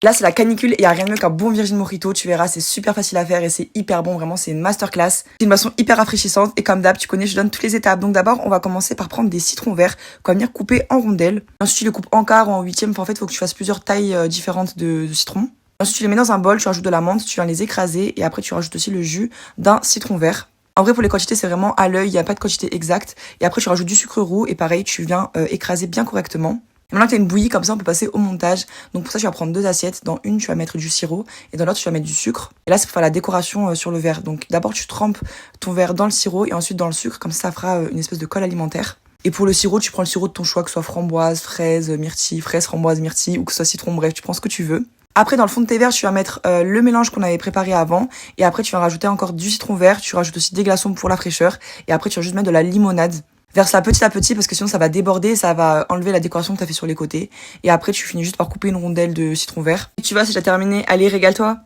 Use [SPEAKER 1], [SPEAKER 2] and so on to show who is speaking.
[SPEAKER 1] Là, c'est la canicule et il n'y a rien de mieux qu'un bon Virgin Mojito. Tu verras, c'est super facile à faire et c'est hyper bon. Vraiment, c'est une masterclass. C'est une boisson hyper rafraîchissante et comme d'hab, tu connais, je donne toutes les étapes. Donc d'abord, on va commencer par prendre des citrons verts qu'on va venir couper en rondelles. Ensuite, tu les coupes en quart ou en huitième. Enfin, en fait, il faut que tu fasses plusieurs tailles différentes de citrons. Ensuite, tu les mets dans un bol, tu rajoutes de la menthe, tu viens les écraser et après, tu rajoutes aussi le jus d'un citron vert. En vrai, pour les quantités, c'est vraiment à l'œil, il n'y a pas de quantité exacte. Et après, tu rajoutes du sucre roux et pareil, tu viens écraser bien correctement. Maintenant que tu as une bouillie, comme ça, on peut passer au montage. Donc pour ça, tu vas prendre deux assiettes. Dans une, tu vas mettre du sirop et dans l'autre, tu vas mettre du sucre. Et là, c'est pour faire la décoration sur le verre. Donc d'abord, tu trempes ton verre dans le sirop et ensuite dans le sucre. Comme ça fera une espèce de colle alimentaire. Et pour le sirop, tu prends le sirop de ton choix, que ce soit framboise, fraise, myrtille, fraise, framboise, myrtille ou que ce soit citron, bref, tu prends ce que tu veux. Après, dans le fond de tes verres, tu vas mettre le mélange qu'on avait préparé avant. Et après, tu vas rajouter encore du citron vert. Tu rajoutes aussi des glaçons pour la fraîcheur. Et après, tu vas juste mettre de la limonade. Verse ça petit à petit parce que sinon ça va déborder, ça va enlever la décoration que tu as fait sur les côtés. Et après, tu finis juste par couper une rondelle de citron vert. Et tu vois, c'est déjà terminé. Allez, régale-toi.